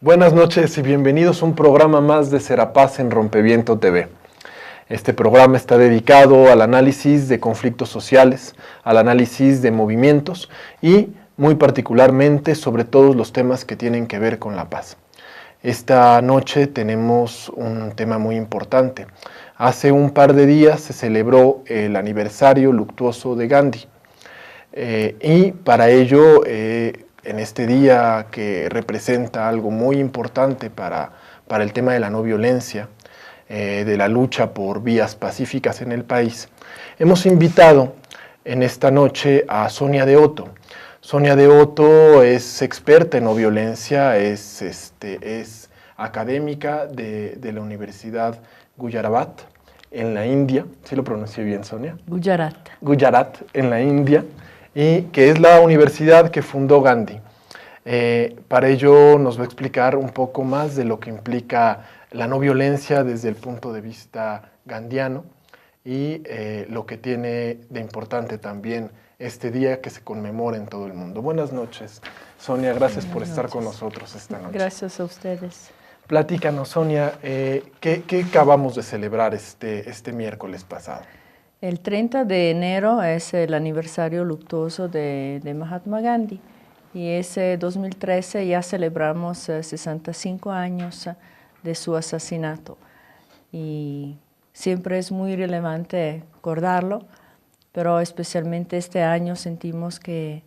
Buenas noches y bienvenidos a un programa más de Serapaz en Rompeviento TV. Este programa está dedicado al análisis de conflictos sociales, al análisis de movimientos y muy particularmente sobre todos los temas que tienen que ver con la paz. Esta noche tenemos un tema muy importante. Hace un par de días se celebró el aniversario luctuoso de Gandhi y para ello en este día que representa algo muy importante para el tema de la no violencia, de la lucha por vías pacíficas en el país, hemos invitado en esta noche a Sonia de Otto. Sonia de Otto es experta en no violencia, es académica de la Universidad Gujarat en la India. ¿Sí lo pronuncié bien, Sonia? Gujarat. Gujarat, en la India, y que es la universidad que fundó Gandhi. Para ello nos va a explicar un poco más de lo que implica la no violencia desde el punto de vista gandhiano y lo que tiene de importante también este día que se conmemora en todo el mundo. Buenas noches, Sonia, gracias por estar con nosotros esta noche. Gracias a ustedes. Platícanos, Sonia, ¿qué acabamos de celebrar este miércoles pasado? El 30 de enero es el aniversario luctuoso de Mahatma Gandhi y ese 2013 ya celebramos 65 años de su asesinato y siempre es muy relevante recordarlo, pero especialmente este año sentimos que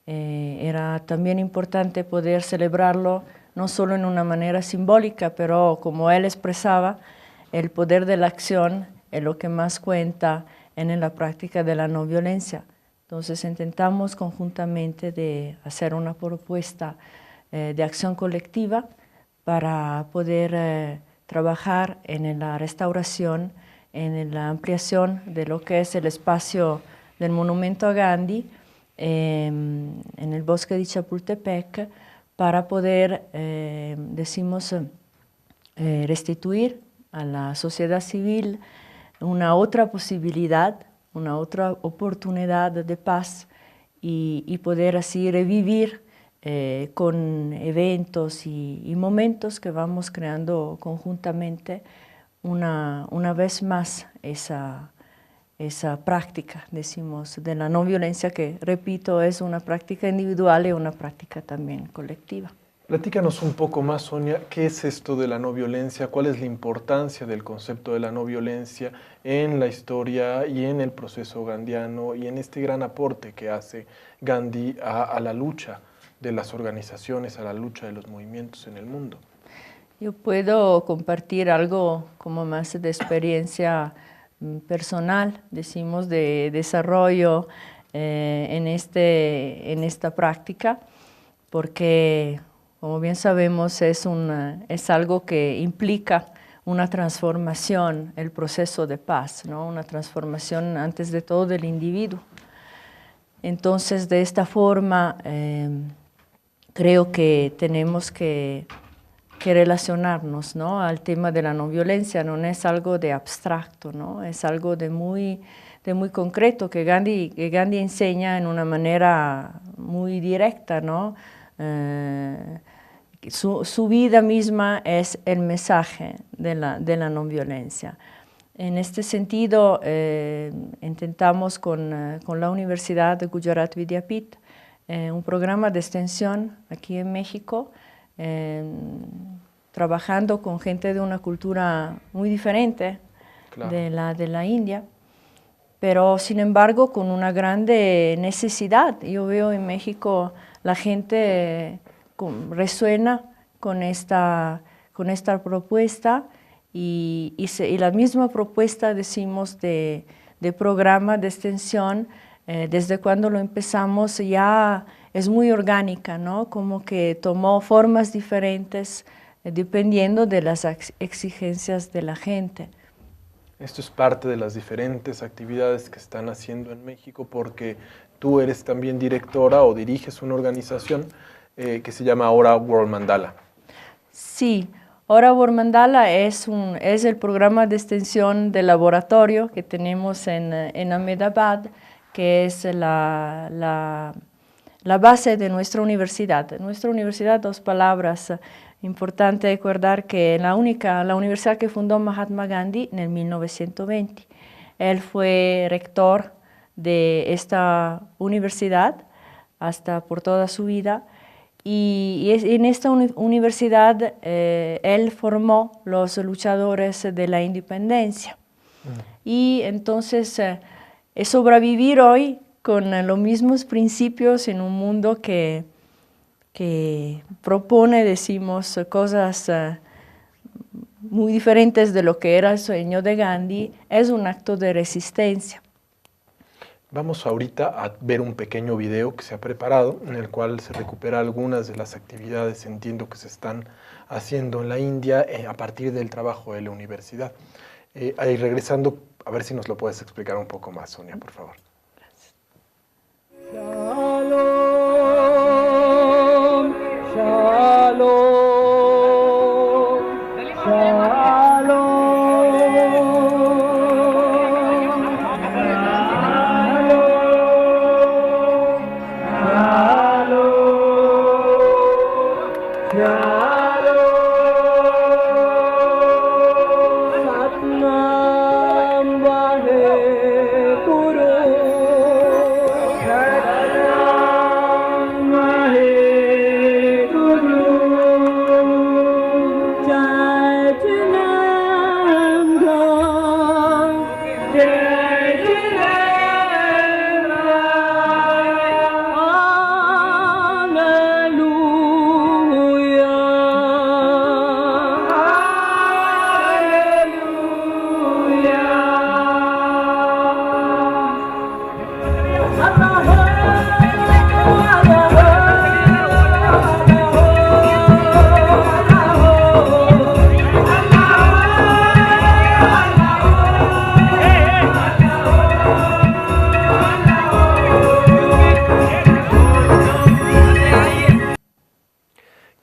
era también importante poder celebrarlo no solo en una manera simbólica, pero como él expresaba, el poder de la acción es lo que más cuenta en la práctica de la no violencia. Entonces intentamos conjuntamente de hacer una propuesta de acción colectiva para poder trabajar en la restauración, en la ampliación de lo que es el espacio del monumento a Gandhi en el bosque de Chapultepec para poder, restituir a la sociedad civil una otra posibilidad, una otra oportunidad de paz y poder así revivir con eventos y momentos que vamos creando conjuntamente una vez más esa práctica, decimos, de la no violencia que, repito, es una práctica individual y una práctica también colectiva. Platícanos un poco más, Sonia, ¿qué es esto de la no violencia? ¿Cuál es la importancia del concepto de la no violencia en la historia y en el proceso gandhiano y en este gran aporte que hace Gandhi a la lucha de las organizaciones, a la lucha de los movimientos en el mundo? Yo puedo compartir algo como más de experiencia personal, decimos, de desarrollo en esta práctica, porque como bien sabemos, es algo que implica una transformación, el proceso de paz, ¿no? Una transformación antes de todo del individuo. Entonces, de esta forma, creo que tenemos que relacionarnos, ¿no?, al tema de la no violencia. No es algo de abstracto, ¿no? Es algo de muy concreto que Gandhi enseña en una manera muy directa, ¿no? Su vida misma es el mensaje de la no violencia. En este sentido, intentamos con la Universidad de Gujarat Vidyapith un programa de extensión aquí en México, trabajando con gente de una cultura muy diferente, claro, de la India, pero sin embargo con una grande necesidad. Yo veo en México la gente resuena con esta propuesta y la misma propuesta, decimos, de programa de extensión, desde cuando lo empezamos ya es muy orgánica, ¿no? Como que tomó formas diferentes dependiendo de las exigencias de la gente. Esto es parte de las diferentes actividades que están haciendo en México, porque tú eres también directora o diriges una organización que se llama Ahora World Mandala. Sí, Ahora World Mandala es el programa de extensión del laboratorio que tenemos en Ahmedabad, que es la base de nuestra universidad. Nuestra universidad, dos palabras, Importante recordar que la universidad que fundó Mahatma Gandhi en el 1920. Él fue rector de esta universidad hasta por toda su vida y en esta universidad él formó los luchadores de la independencia. Y entonces es sobrevivir hoy con los mismos principios en un mundo que propone, decimos, cosas muy diferentes de lo que era el sueño de Gandhi, es un acto de resistencia. Vamos ahorita a ver un pequeño video que se ha preparado, en el cual se recupera algunas de las actividades, entiendo, que se están haciendo en la India a partir del trabajo de la universidad. Ahí regresando, a ver si nos lo puedes explicar un poco más, Sonia, por favor. Shalom, shalom,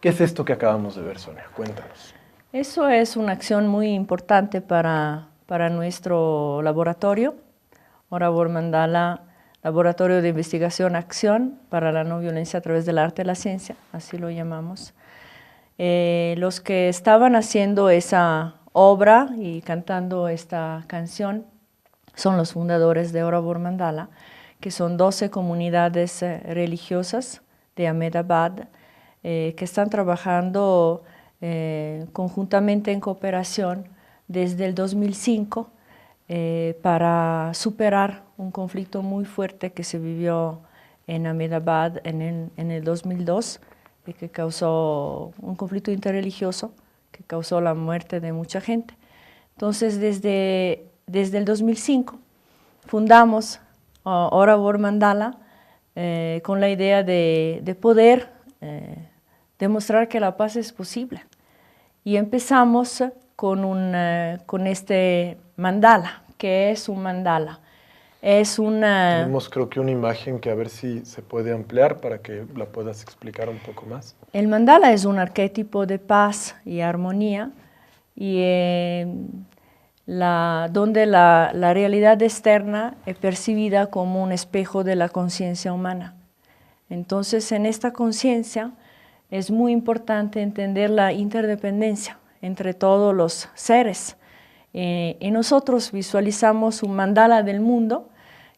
¿Qué es esto que acabamos de ver, Sonia? Cuéntanos. Eso es una acción muy importante para nuestro laboratorio, Oravor Mandala, Laboratorio de Investigación Acción para la No Violencia a través del Arte y la Ciencia, así lo llamamos. Los que estaban haciendo esa obra y cantando esta canción son los fundadores de Oravor Mandala, que son 12 comunidades religiosas de Ahmedabad, que están trabajando conjuntamente en cooperación desde el 2005 para superar un conflicto muy fuerte que se vivió en Ahmedabad en el 2002, que causó un conflicto interreligioso que causó la muerte de mucha gente. Entonces, desde el 2005 fundamos Oravor Mandala con la idea de poder demostrar que la paz es posible. Y empezamos con este mandala. ¿Qué es un mandala? Es una... Tenemos, creo que, una imagen que a ver si se puede ampliar para que la puedas explicar un poco más. El mandala es un arquetipo de paz y armonía y donde la realidad externa es percibida como un espejo de la conciencia humana. Entonces, en esta conciencia es muy importante entender la interdependencia entre todos los seres. Y nosotros visualizamos un mandala del mundo,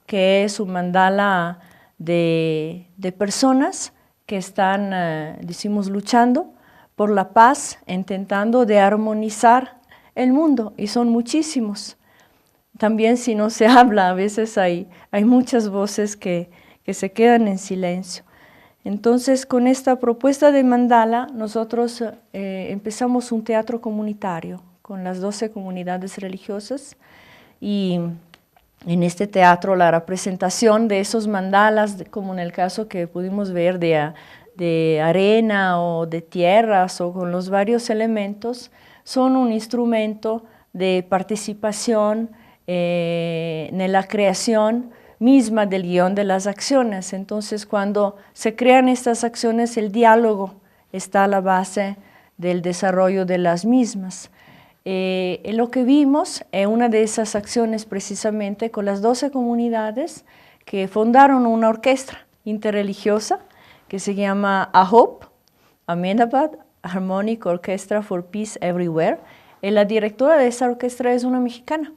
que es un mandala de personas que están, decimos, luchando por la paz, intentando de armonizar el mundo, y son muchísimos. También si no se habla, a veces hay muchas voces que se quedan en silencio. Entonces, con esta propuesta de mandala, nosotros empezamos un teatro comunitario con las 12 comunidades religiosas, y en este teatro la representación de esos mandalas, como en el caso que pudimos ver de arena o de tierras o con los varios elementos, son un instrumento de participación en la creación misma del guión de las acciones. Entonces, cuando se crean estas acciones, el diálogo está a la base del desarrollo de las mismas. Lo que vimos es una de esas acciones precisamente con las 12 comunidades que fundaron una orquesta interreligiosa que se llama AHOP, Ahmedabad Harmonic Orchestra for Peace Everywhere. La directora de esa orquesta es una mexicana.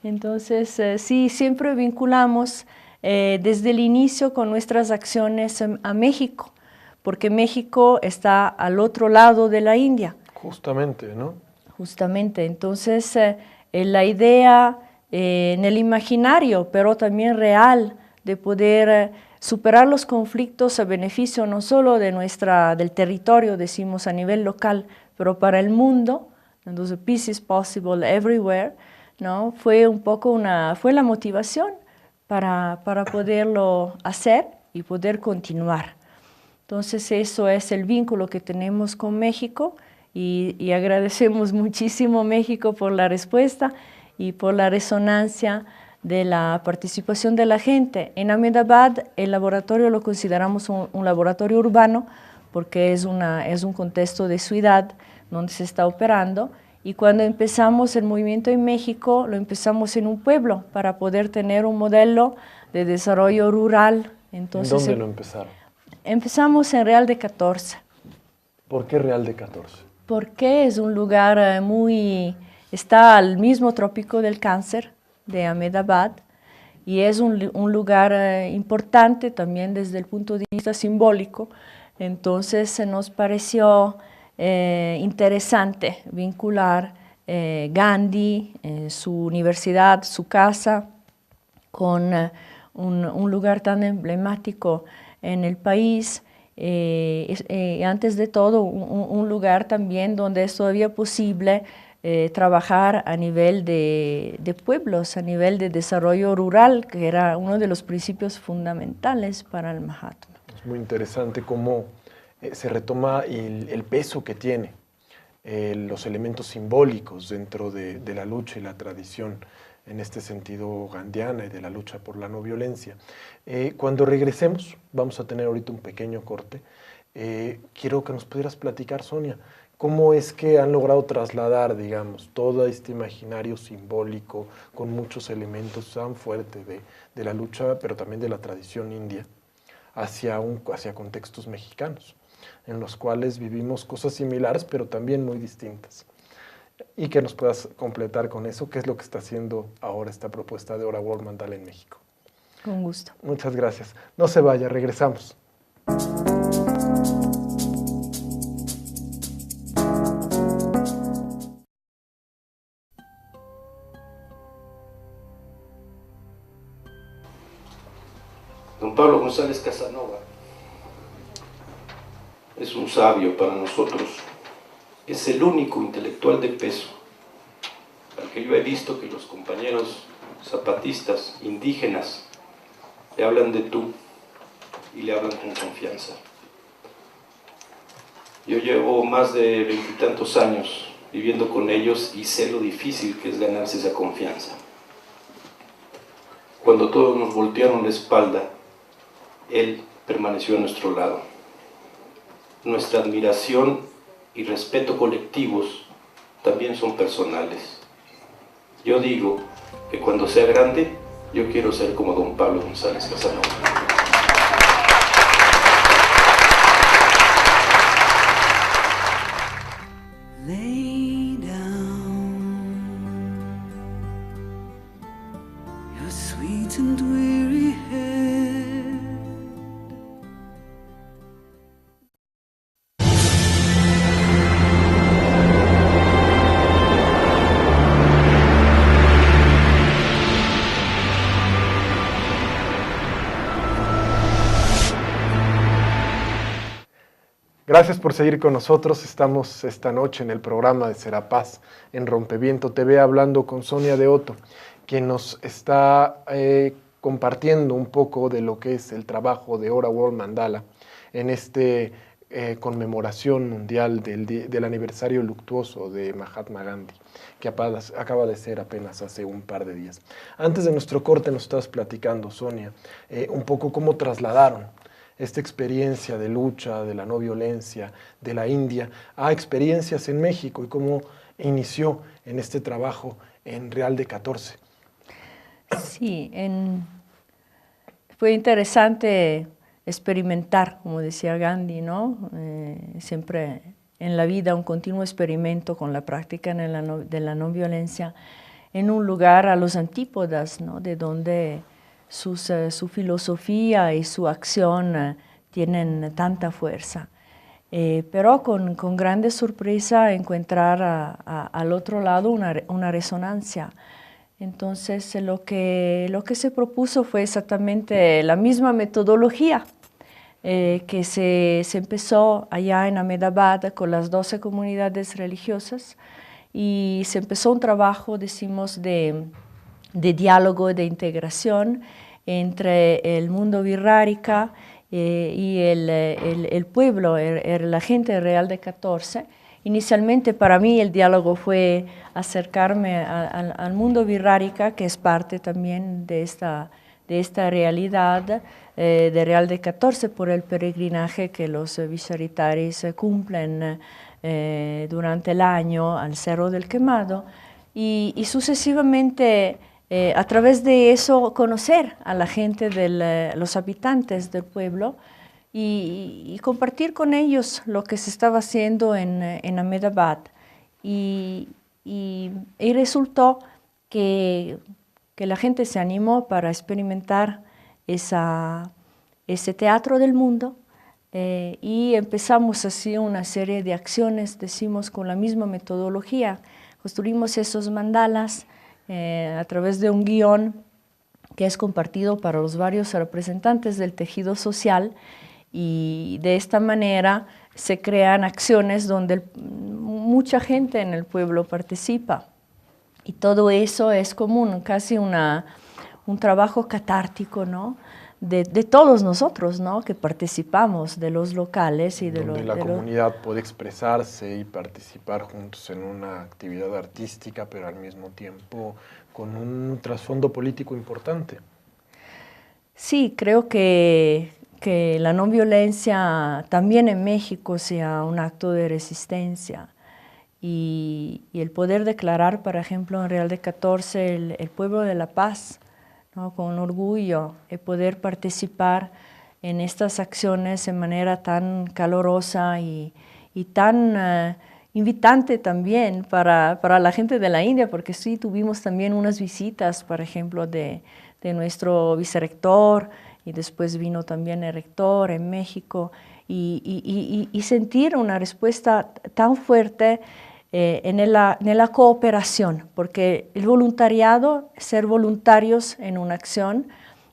Entonces, sí, siempre vinculamos desde el inicio con nuestras acciones a México, porque México está al otro lado de la India. Justamente, ¿no? Justamente, entonces la idea en el imaginario, pero también real, de poder superar los conflictos a beneficio no solo de del territorio, decimos a nivel local, pero para el mundo. Entonces, peace is possible everywhere, ¿no? Fue un poco fue la motivación para poderlo hacer y poder continuar. Entonces, eso es el vínculo que tenemos con México y agradecemos muchísimo a México por la respuesta y por la resonancia de la participación de la gente. En Ahmedabad el laboratorio lo consideramos un laboratorio urbano porque es un contexto de ciudad donde se está operando, y cuando empezamos el movimiento en México lo empezamos en un pueblo para poder tener un modelo de desarrollo rural. Entonces, ¿En dónde lo empezaron? Empezamos en Real de 14. ¿Por qué Real de 14? Porque es un lugar está al mismo trópico del Cáncer de Ahmedabad, y es un lugar importante también desde el punto de vista simbólico. Entonces se nos pareció interesante vincular Gandhi, su universidad, su casa, con un lugar tan emblemático en el país. Antes de todo, un lugar también donde es todavía posible trabajar a nivel de pueblos, a nivel de desarrollo rural, que era uno de los principios fundamentales para el Mahatma. Es muy interesante cómo se retoma el peso que tiene los elementos simbólicos dentro de la lucha y la tradición, en este sentido gandhiana, y de la lucha por la no violencia. Cuando regresemos, vamos a tener ahorita un pequeño corte. Quiero que nos pudieras platicar, Sonia, cómo es que han logrado trasladar, digamos, todo este imaginario simbólico con muchos elementos tan fuertes de la lucha, pero también de la tradición india, hacia contextos mexicanos, en los cuales vivimos cosas similares, pero también muy distintas. Y que nos puedas completar con eso, qué es lo que está haciendo ahora esta propuesta de Ora World Mandala en México. Con gusto. Muchas gracias. No se vaya, regresamos. Don Pablo González Casanova es un sabio para nosotros. Es el único intelectual de peso al que yo he visto que los compañeros zapatistas, indígenas, le hablan de tú y le hablan con confianza. Yo llevo más de 20 y tantos años viviendo con ellos y sé lo difícil que es ganarse esa confianza. Cuando todos nos voltearon la espalda, él permaneció a nuestro lado. Nuestra admiración y respeto colectivos también son personales. Yo digo que cuando sea grande, yo quiero ser como don Pablo González Casanova. Lay down your sweet and weary head. Gracias por seguir con nosotros. Estamos esta noche en el programa de Serapaz en Rompeviento TV hablando con Sonia de Otto, quien nos está compartiendo un poco de lo que es el trabajo de Ora World Mandala en esta conmemoración mundial del aniversario luctuoso de Mahatma Gandhi, que acaba de ser apenas hace un par de días. Antes de nuestro corte nos estabas platicando, Sonia, un poco cómo trasladaron esta experiencia de lucha, de la no violencia, de la India, a experiencias en México, y cómo inició en este trabajo en Real de 14. Sí, fue interesante experimentar, como decía Gandhi, ¿no? Siempre en la vida, un continuo experimento con la práctica de la no violencia en un lugar a los antípodas, ¿no? De donde su filosofía y su acción tienen tanta fuerza. Pero con grande sorpresa encontrar al otro lado una resonancia. Entonces lo que se propuso fue exactamente la misma metodología que se empezó allá en Ahmedabad con las 12 comunidades religiosas, y se empezó un trabajo, decimos, de diálogo, de integración entre el mundo virrárica y el pueblo, la gente real de 14. Inicialmente para mí el diálogo fue acercarme al mundo virrárica, que es parte también de esta realidad de Real de 14 por el peregrinaje que los visharitaris cumplen durante el año al Cerro del Quemado, y sucesivamente a través de eso conocer a la gente, los habitantes del pueblo, y compartir con ellos lo que se estaba haciendo en Ahmedabad. Y resultó que la gente se animó para experimentar ese teatro del mundo, y empezamos así una serie de acciones, decimos, con la misma metodología. Construimos esos mandalas a través de un guión que es compartido para los varios representantes del tejido social, y de esta manera se crean acciones donde mucha gente en el pueblo participa. Y todo eso es como casi un trabajo catártico, ¿no? De todos nosotros, ¿no? Que participamos, de los locales y de los... Donde la comunidad puede expresarse y participar juntos en una actividad artística, pero al mismo tiempo con un trasfondo político importante. Sí, creo que la no violencia también en México sea un acto de resistencia. Y el poder declarar, por ejemplo, en Real de 14 el pueblo de la paz, ¿no? Con orgullo, el poder participar en estas acciones de manera tan calurosa y tan invitante también para la gente de la India, porque sí tuvimos también unas visitas, por ejemplo, de nuestro vicerrector, y después vino también el rector en México, y sentir una respuesta tan fuerte en la cooperación, porque el voluntariado, ser voluntarios en una acción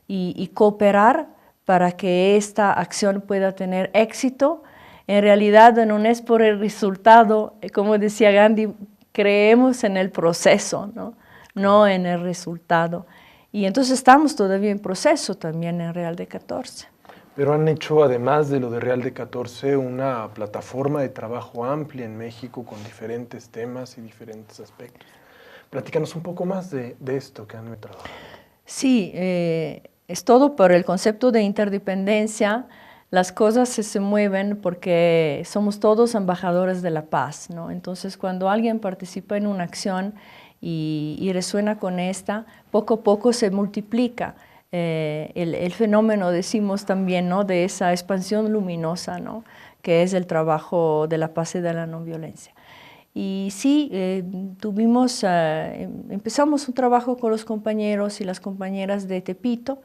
y cooperar para que esta acción pueda tener éxito, en realidad no es por el resultado, como decía Gandhi, creemos en el proceso, no en el resultado. Y entonces estamos todavía en proceso también en Real de 14. Pero han hecho, además de lo de Real de 14, una plataforma de trabajo amplia en México con diferentes temas y diferentes aspectos. Platícanos un poco más de esto que han trabajado. Sí, es todo por el concepto de interdependencia. Las cosas se mueven porque somos todos embajadores de la paz, ¿no? Entonces, cuando alguien participa en una acción y resuena con esta, poco a poco se multiplica el fenómeno, decimos también, ¿no? De esa expansión luminosa, ¿no? Que es el trabajo de la paz y de la no violencia. Y sí, empezamos un trabajo con los compañeros y las compañeras de Tepito.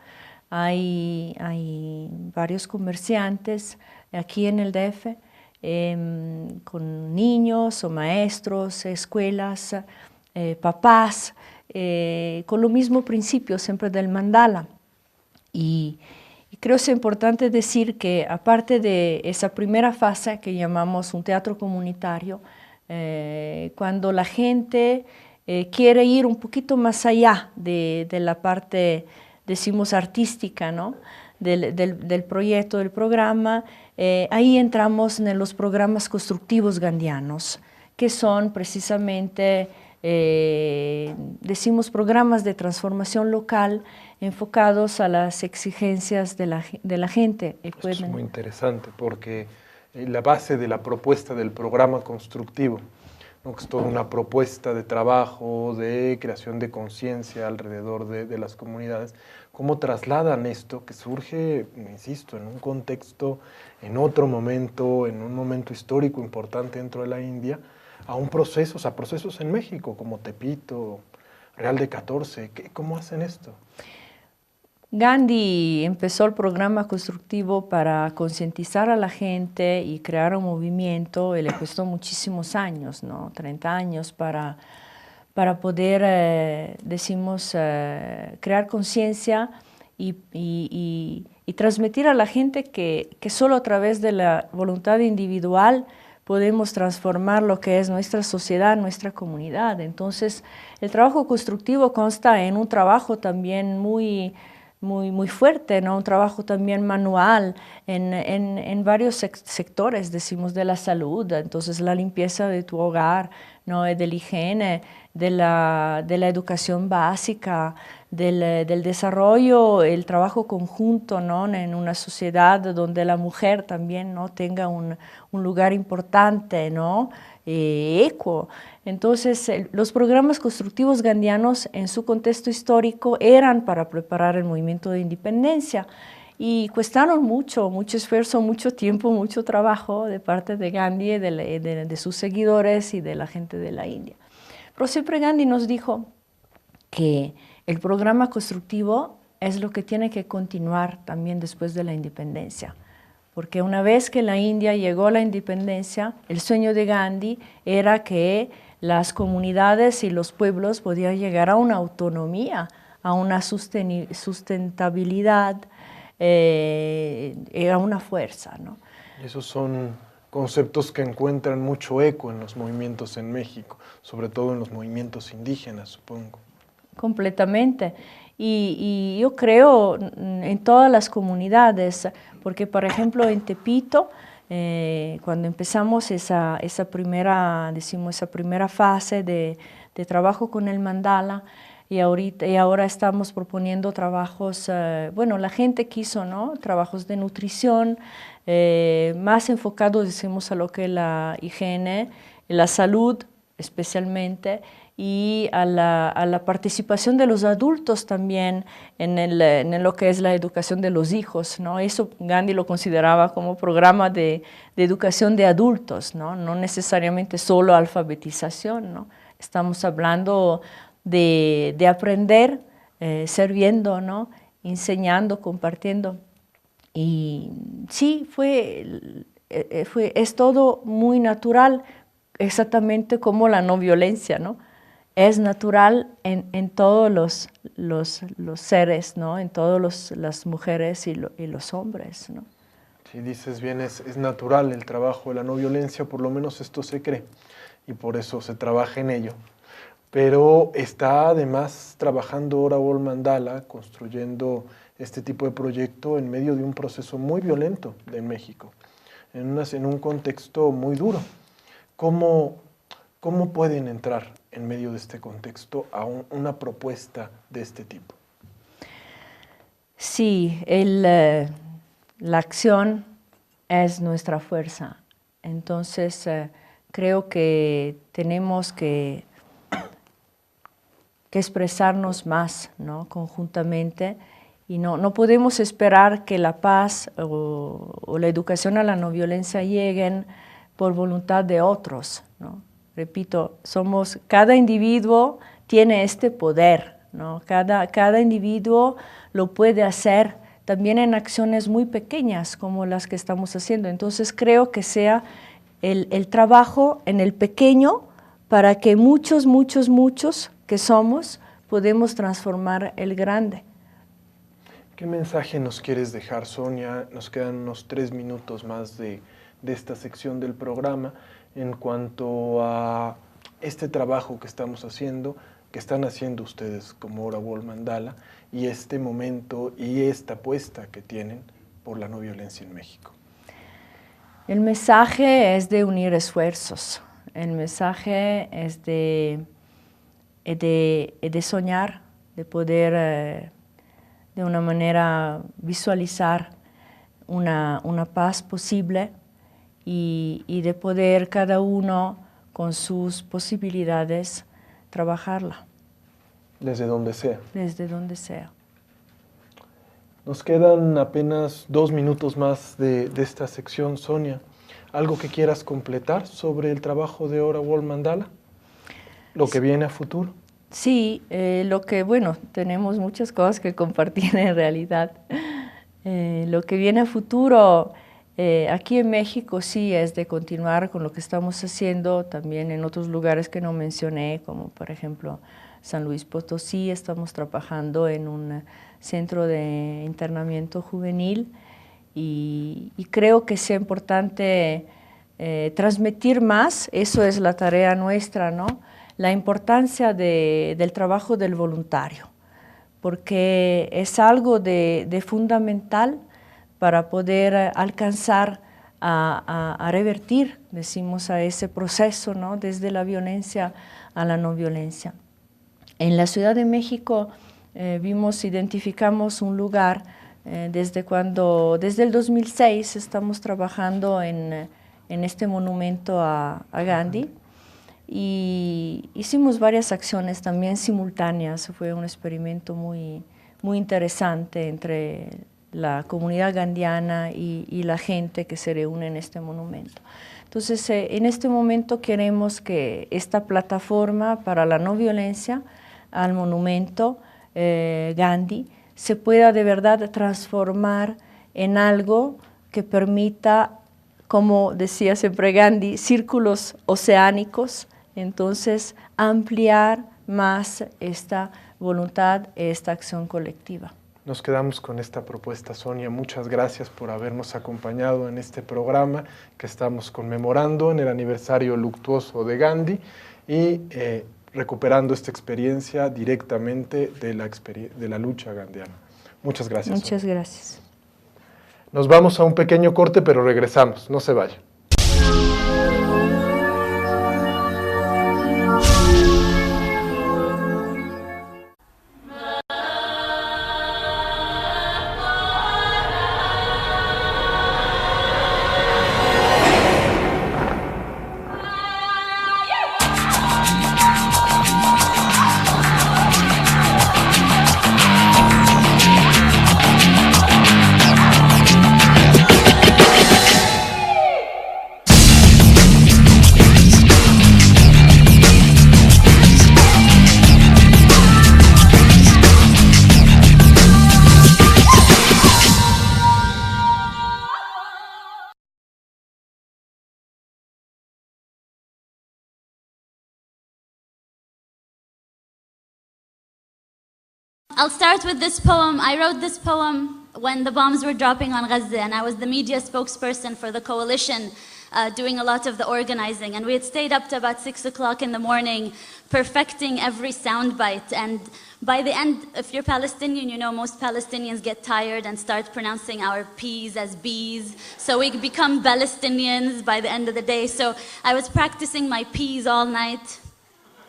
Hay varios comerciantes aquí en el DF, con niños o maestros, escuelas, papás, con lo mismo principio siempre del mandala. Y creo que es importante decir que aparte de esa primera fase que llamamos un teatro comunitario, cuando la gente quiere ir un poquito más allá de la parte, decimos, artística, ¿no? del proyecto, del programa, ahí entramos en los programas constructivos gandianos, que son precisamente, decimos, programas de transformación local enfocados a las exigencias de la gente. Esto es muy interesante porque la base de la propuesta del programa constructivo, ¿no? Que es toda una propuesta de trabajo, de creación de conciencia alrededor de las comunidades, cómo trasladan esto que surge, insisto, en un contexto, en otro momento, en un momento histórico importante dentro de la India, a un proceso, o sea, procesos en México, como Tepito, Real de 14. ¿Cómo hacen esto? Gandhi empezó el programa constructivo para concientizar a la gente y crear un movimiento, y le costó muchísimos años, ¿no? 30 años para poder, crear conciencia y transmitir a la gente que solo a través de la voluntad individual podemos transformar lo que es nuestra sociedad, nuestra comunidad. Entonces, el trabajo constructivo consta en un trabajo también muy fuerte, ¿no? Un trabajo también manual en varios sectores, decimos, de la salud. Entonces, la limpieza de tu hogar, ¿no? De la higiene, de la educación básica, del desarrollo, el trabajo conjunto, ¿no? En una sociedad donde la mujer también, ¿no? tenga un lugar importante, ¿no? Equo. Entonces, los programas constructivos gandhianos en su contexto histórico eran para preparar el movimiento de independencia y costaron mucho esfuerzo, mucho tiempo, mucho trabajo de parte de Gandhi, de sus seguidores y de la gente de la India. Pero siempre Gandhi nos dijo que el programa constructivo es lo que tiene que continuar también después de la independencia. Porque una vez que la India llegó a la independencia, el sueño de Gandhi era que las comunidades y los pueblos podían llegar a una autonomía, a una sustentabilidad, a una fuerza, ¿no? Y esos son conceptos que encuentran mucho eco en los movimientos en México, sobre todo en los movimientos indígenas, supongo. Completamente. Y yo creo en todas las comunidades, porque por ejemplo en Tepito, cuando empezamos esa primera fase de trabajo con el mandala, y ahora estamos proponiendo trabajos, bueno, la gente quiso, ¿no? Trabajos de nutrición, más enfocados, decimos, a lo que es la higiene, la salud especialmente, y a la participación de los adultos también en lo que es la educación de los hijos, ¿no? Eso Gandhi lo consideraba como programa de educación de adultos, ¿no? No necesariamente solo alfabetización, ¿no? Estamos hablando de aprender, sirviendo, ¿no? Enseñando, compartiendo. Y sí, es todo muy natural, exactamente como la no violencia, ¿no? Es natural en todos los seres, ¿no? En todas las mujeres y los hombres, ¿no? Sí, dices bien, es natural el trabajo de la no violencia, por lo menos esto se cree, y por eso se trabaja en ello. Pero está además trabajando Oraol Mandala, construyendo este tipo de proyecto en medio de un proceso muy violento en México, en un contexto muy duro. ¿Cómo pueden entrar en medio de este contexto a una propuesta de este tipo? Sí, la acción es nuestra fuerza. Entonces, creo que tenemos que expresarnos más, ¿no? Conjuntamente, y no podemos esperar que la paz o la educación a la no violencia lleguen por voluntad de otros, ¿no? Repito, cada individuo tiene este poder, ¿no? Cada individuo lo puede hacer también en acciones muy pequeñas como las que estamos haciendo. Entonces creo que sea el trabajo en el pequeño para que muchos que somos podemos transformar el grande. ¿Qué mensaje nos quieres dejar, Sonia? Nos quedan unos 3 minutos más de esta sección del programa en cuanto a este trabajo que estamos haciendo, que están haciendo ustedes como Oraol Mandala, y este momento y esta apuesta que tienen por la no violencia en México. El mensaje es de unir esfuerzos, el mensaje es de soñar, de poder de una manera visualizar una paz posible y de poder cada uno con sus posibilidades trabajarla. Desde donde sea. Desde donde sea. Nos quedan apenas 2 minutos más de esta sección, Sonia. ¿Algo que quieras completar sobre el trabajo de Ora Wall Mandala? ¿Lo que viene a futuro? Sí, bueno, tenemos muchas cosas que compartir en realidad. Lo que viene a futuro, aquí en México sí es de continuar con lo que estamos haciendo, también en otros lugares que no mencioné, como por ejemplo San Luis Potosí, estamos trabajando en un centro de internamiento juvenil y creo que sea importante transmitir más, eso es la tarea nuestra, ¿no? La importancia del trabajo del voluntario, porque es algo de fundamental para poder alcanzar a revertir, decimos, a ese proceso, ¿no? Desde la violencia a la no violencia. En la Ciudad de México identificamos un lugar desde el 2006 estamos trabajando en este monumento a Gandhi. Y hicimos varias acciones también simultáneas, fue un experimento muy interesante entre la comunidad gandhiana y la gente que se reúne en este monumento. Entonces, en este momento queremos que esta plataforma para la no violencia al monumento Gandhi se pueda de verdad transformar en algo que permita, como decía siempre Gandhi, círculos oceánicos. Entonces, ampliar más esta voluntad, esta acción colectiva. Nos quedamos con esta propuesta, Sonia. Muchas gracias por habernos acompañado en este programa que estamos conmemorando en el aniversario luctuoso de Gandhi y recuperando esta experiencia directamente de la lucha gandhiana. Muchas gracias. Muchas Sonia. Gracias. Nos vamos a un pequeño corte, pero regresamos. No se vaya. I'll start with this poem. I wrote this poem when the bombs were dropping on Gaza, and I was the media spokesperson for the coalition, doing a lot of the organizing. And we had stayed up to about 6 o'clock in the morning, perfecting every soundbite. And by the end, if you're Palestinian, you know most Palestinians get tired and start pronouncing our P's as B's. So we become Palestinians by the end of the day. So I was practicing my P's all night.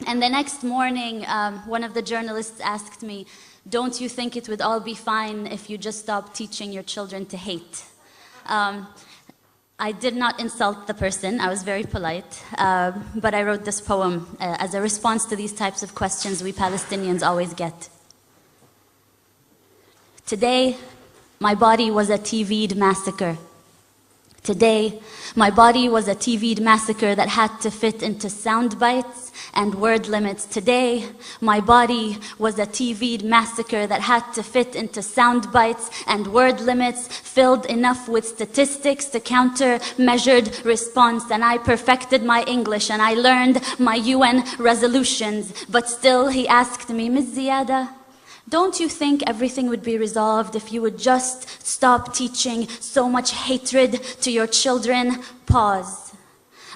And the next morning, one of the journalists asked me, "Don't you think it would all be fine if you just stopped teaching your children to hate?" I did not insult the person, I was very polite, but I wrote this poem as a response to these types of questions we Palestinians always get. Today, my body was a TV'd massacre. Today, my body was a TV'd massacre that had to fit into sound bites and word limits. Today, my body was a TV'd massacre that had to fit into sound bites and word limits, filled enough with statistics to counter measured response. And I perfected my English and I learned my UN resolutions. But still, he asked me, "Ms. Ziyada, don't you think everything would be resolved if you would just stop teaching so much hatred to your children?" Pause.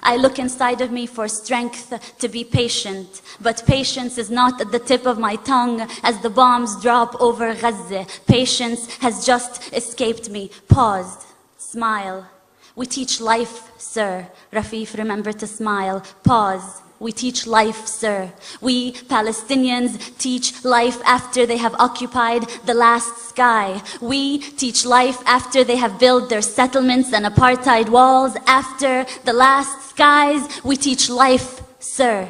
I look inside of me for strength to be patient, but patience is not at the tip of my tongue as the bombs drop over Gaza. Patience has just escaped me. Paused. Smile. We teach life, sir. Rafif, remember to smile. Pause. We teach life, sir. We Palestinians teach life after they have occupied the last sky. We teach life after they have built their settlements and apartheid walls. After the last skies, we teach life, sir.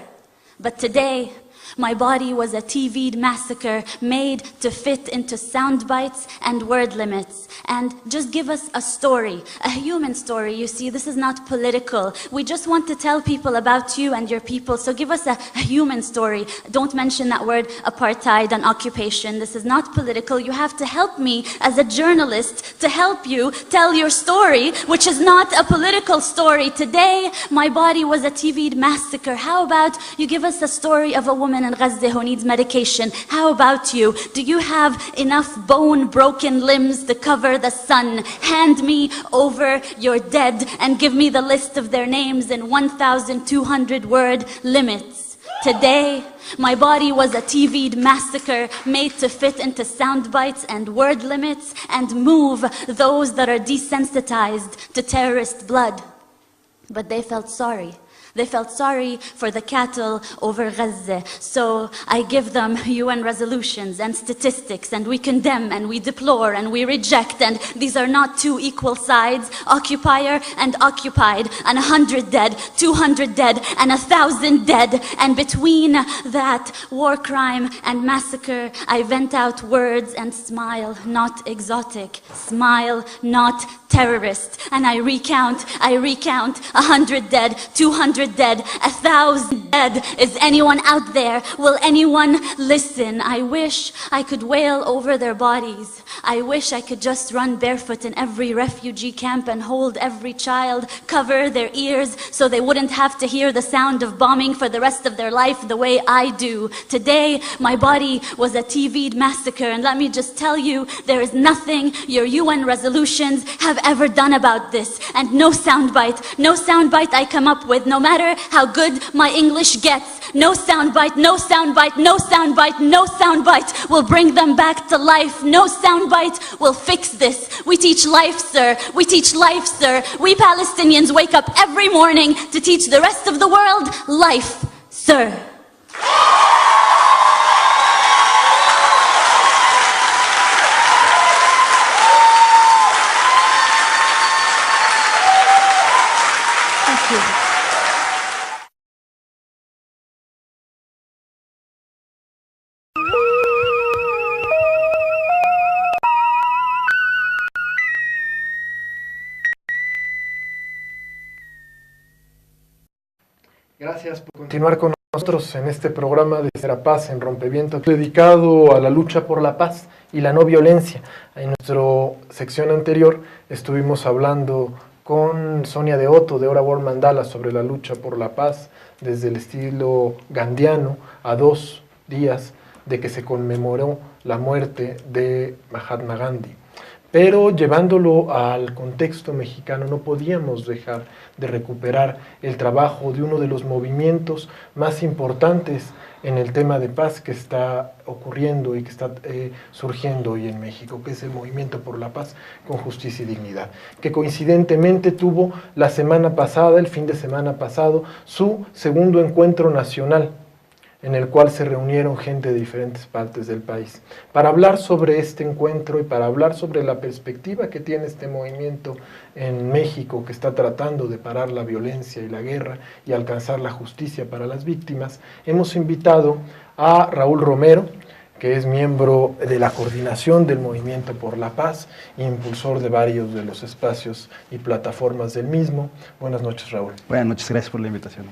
But today, My body was a TV'd massacre made to fit into sound bites and word limits. And just give us a story, a human story. You see, this is not political. We just want to tell people about you and your people. So give us a human story. Don't mention that word apartheid and occupation. This is not political. You have to help me as a journalist to help you tell your story, which is not a political story. Today, my body was a TV'd massacre. How about you give us a story of a woman in Gaza who needs medication? How about you? Do you have enough bone-broken limbs to cover the sun? Hand me over your dead and give me the list of their names in 1,200 word limits. Today, my body was a TV'd massacre made to fit into sound bites and word limits and move those that are desensitized to terrorist blood. But they felt sorry. They felt sorry for the cattle over Gaza. So I give them UN resolutions and statistics, and we condemn and we deplore and we reject, and these are not two equal sides, occupier and occupied, and 100 dead, 200 dead, and 1,000 dead. And between that war crime and massacre, I vent out words and smile, not exotic, smile, not terrorist. And I recount 100 dead, 200 dead, 1,000 dead. Is anyone out there? Will anyone listen? I wish I could wail over their bodies. I wish I could just run barefoot in every refugee camp and hold every child, cover their ears so they wouldn't have to hear the sound of bombing for the rest of their life the way I do. Today, my body was a TV'd massacre, and let me just tell you, there is nothing your UN resolutions have ever done about this. And no soundbite I come up with, no matter how good my English gets, no soundbite will bring them back to life. No soundbite will fix this. We teach life, sir. We teach life, sir. We Palestinians wake up every morning to teach the rest of the world life, sir. Thank you. Gracias por continuar con nosotros en este programa de Serapaz en Rompeviento, dedicado a la lucha por la paz y la no violencia. En nuestra sección anterior estuvimos hablando con Sonia de Otto de Ora World Mandala sobre la lucha por la paz desde el estilo gandhiano a 2 días de que se conmemoró la muerte de Mahatma Gandhi. Pero llevándolo al contexto mexicano no podíamos dejar de recuperar el trabajo de uno de los movimientos más importantes en el tema de paz que está ocurriendo y que está surgiendo hoy en México, que es el Movimiento por la Paz con Justicia y Dignidad, que coincidentemente tuvo la semana pasada, el fin de semana pasado, su segundo encuentro nacional, en el cual se reunieron gente de diferentes partes del país, para hablar sobre este encuentro y para hablar sobre la perspectiva que tiene este movimiento en México, que está tratando de parar la violencia y la guerra y alcanzar la justicia para las víctimas. Hemos invitado a Raúl Romero, que es miembro de la coordinación del Movimiento por la Paz e impulsor de varios de los espacios y plataformas del mismo. Buenas noches, Raúl. Buenas noches, gracias por la invitación.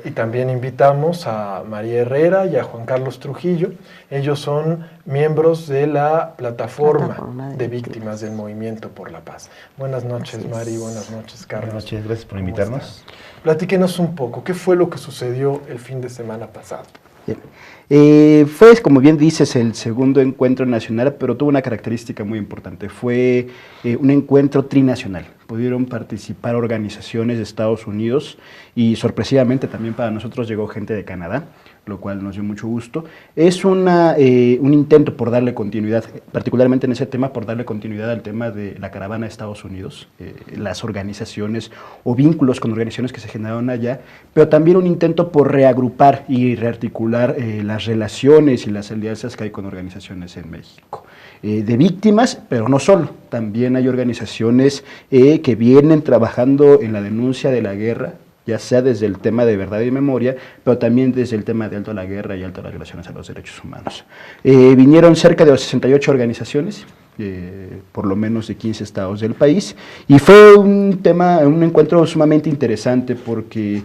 Y también invitamos a María Herrera y a Juan Carlos Trujillo. Ellos son miembros de la plataforma de víctimas del Movimiento por la Paz. Buenas noches, Mari, buenas noches, Carlos. Buenas noches, gracias por invitarnos. Platíquenos un poco, ¿qué fue lo que sucedió el fin de semana pasado? Bien. Fue, como bien dices, el segundo encuentro nacional, pero tuvo una característica muy importante. Fue un encuentro trinacional. Pudieron participar organizaciones de Estados Unidos y sorpresivamente también para nosotros llegó gente de Canadá, lo cual nos dio mucho gusto. Es un intento por darle continuidad, particularmente en ese tema, por darle continuidad al tema de la caravana de Estados Unidos, las organizaciones o vínculos con organizaciones que se generaron allá, pero también un intento por reagrupar y rearticular las relaciones y las alianzas que hay con organizaciones en México. De víctimas, pero no solo, también hay organizaciones que vienen trabajando en la denuncia de la guerra ya sea desde el tema de verdad y memoria, pero también desde el tema de alto a la guerra y alto a las violaciones a los derechos humanos. Vinieron cerca de 68 organizaciones, por lo menos de 15 estados del país, y fue un encuentro sumamente interesante porque